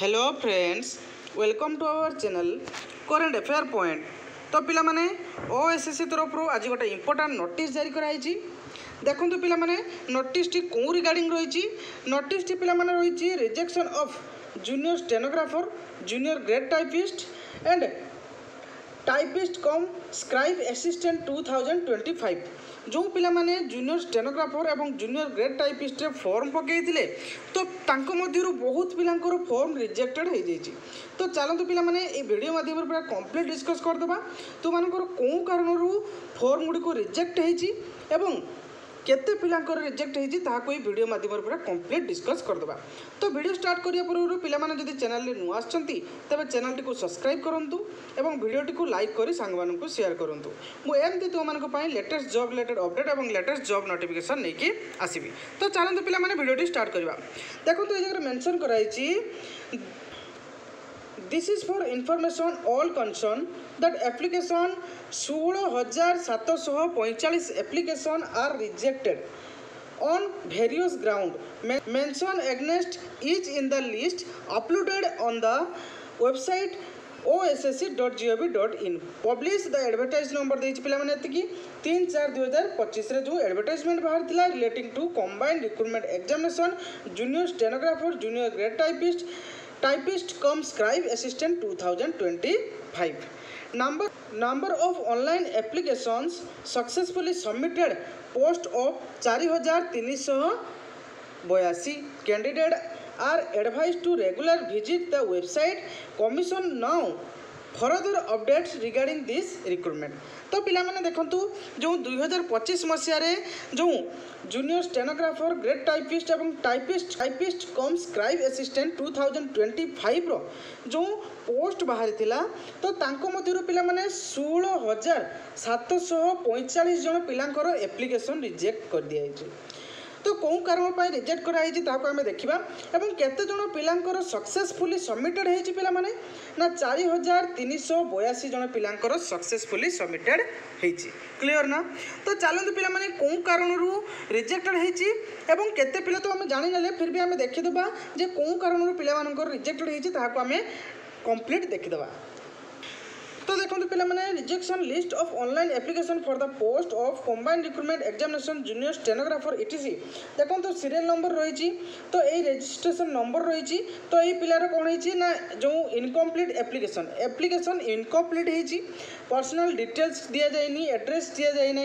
Hello friends, welcome to our channel current affair point. तो पिला माने ओएसएससी तरफ आज गोटे इंपोर्टाट नोटिस जारी कराई। देखो पिला माने नोटिस टी कौ रिगार्डिंग रही। नोटिस टी पिला माने रही rejection of junior stenographer, junior grade typist and typist cum scribe assistant 2025। जो पिला माने जूनियर स्टेनोग्राफर एवं जूनियर ग्रेड टाइपिस्ट फॉर्म पकईले तो तांको मध्यरु बहुत पिलांकर फॉर्म रिजेक्टेड हो जाइए। तो चलते पिला माने ए वीडियो माध्यम पूरा कंप्लीट डिस्कस करदे तो मानकर कौ कारण फॉर्म गुड़ी रिजेक्ट होती केते पिलांकर रिजेक्ट होती ताको वीडियो माध्यम पूरा कंप्लीट डिस्कस करदे। तो वीडियो स्टार्ट करिया पूर्व पिला माने जदि चैनल रे नुआ आछंती तबे चैनल टी को सब्सक्राइब करंतु एवं वीडियो टी को लाइक करी सांग मानन को शेयर करंतु। मु एमती तो मानन को पई लेटेस्ट जॉब रिलेटेड अपडेट एवं लेटेस्ट जॉब नोटिफिकेशन नेकी आसीबी। तो चलंतु पिला माने वीडियो टी स्टार्ट करबा। देखंतु ए जगह mention कराइछि This is for information all concerned that application 16,745 application are rejected on various ground. Mention against each in the list uploaded on the website ossc.gov.in. Publish the advertise number देछि पिला माने एतिकी 3/4/2025 रे जो advertisement बाहर थिला relating to combined recruitment examination junior stenographer junior grade typist cum scribe assistant 2025. Number of online applications successfully submitted post of 4,382. Candidates are advised to regularly visit the website. Commission now further updates regarding this recruitment. तो पिला माने देखंतु जो 2025 मसीह जो junior stenographer grade typist एवं typist cum scribe assistant 2025 रो जो post बाहरी थिला तो तांको मध्यरु पिला माने 16,745 जन पिलांकर एप्लिकेशन रिजेक्ट कर दिया है। तो कौ कारण पर रिजेक्ट कराई आम देखा और केते जन पिलांकर सक्सेसफुली सबमिटेड होती पिला माने ना 4,382 जन पिलांकर सक्सेसफुली सबमिटेड होती। क्लियर ना? तो चलते पिला माने कौ कारण रिजेक्टेड होती केते पिला तो आम जानी फिर भी आम देखीदा जे कौ कारण पिला रिजेक्टेड होती आम कंप्लीट देखीदा। तो देखो पिला माने rejection list of online application for the post of combined recruitment examination junior stenographer etc.. देखो तो सीरियल नंबर रही तो ये रजिस्ट्रेशन नंबर रही तो ये पिलार कौन है ना जो इनकम्प्लीट एप्लिकेशन इनकम्प्लीट होती पर्सनल डिटेल्स दि जाए एड्रेस दि जाए ना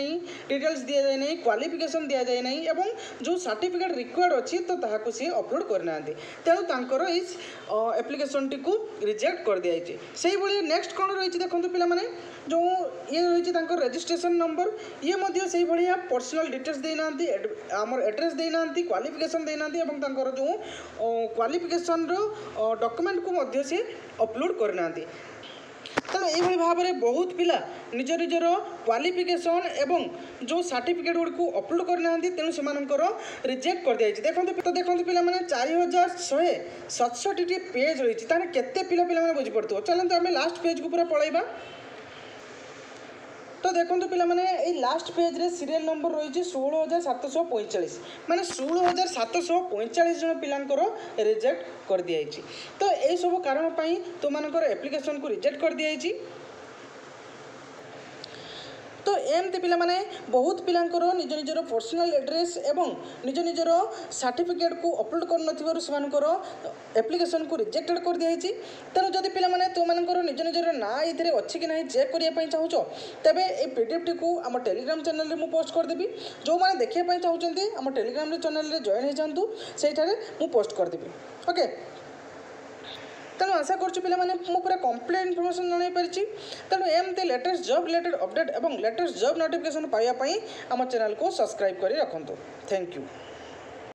डिटेल्स दि जाए ना क्वालिफिकेशन दि जाए ना और जो सर्टिफिकेट रिक्वायर्ड अच्छी तो ताकू सी अपलोड करना तेणु तांकर इस एप्लिकेशन टी को रिजेक्ट कर दिया से नेक्स्ट कौन रही देखो पिला माने जो ये रही रजिस्ट्रेशन नंबर ये से भाया पर्सनल डिटेल्स देना आमर एड्रेस देना क्वालिफिकेशन देना और जो क्वालिफिकेशन डॉक्यूमेंट को मध्य से अपलोड करना। तो ये भाव में बहुत पिला निज निजर क्वालिफिकेशन एवं जो सर्टिफिकेट गुड़ी को अपलोड करना तेणु से रिजेक्ट कर दिया। देखो देखो पिला माने 4,167 पेज रही केते पिला बुझीपड़। चलते आम लास्ट पेज को पूरा पलैबा। तो देखो पिला माने ये लास्ट पेज रे सीरियल नंबर रही 16,745 माने 16,745 जन पिलांकर रिजेक्ट कर दिया। तो यही सब कारण तुम एप्लिकेशन को रिजेक्ट कर दिया। तो एमती पिला माने बहुत पिलांकर निज निजर पर्सनल एड्रेस एवं निज निजर सर्टिफिकेट को अपलोड कर नथिबारु एप्लिकेशन को रिजेक्टेड कर दिया। तेणु जदि पिला माने तुम निज निजर ना ये अच्छी कि ना चेक करने चाहूच तेबे ये पीडीएफ टी को आम टेलीग्राम चैनल में पोस्ट करदेवी। जो मैंने देखा चाहते आम टेलीग्राम चैनल में जॉइन हो जातु से पोस्ट करदेवी। ओके तेणु आशा करुँ पिला माने मु पूरा कंप्लीट इनफॉरमेशन जन पारि। तेणु एमती लेटेस्ट जॉब रिलेटेड अपडेट और लेटेस्ट जॉब नोटिफिकेशन पाइबापी आम चैनल को सब्सक्राइब कर रखुँ। Thank you.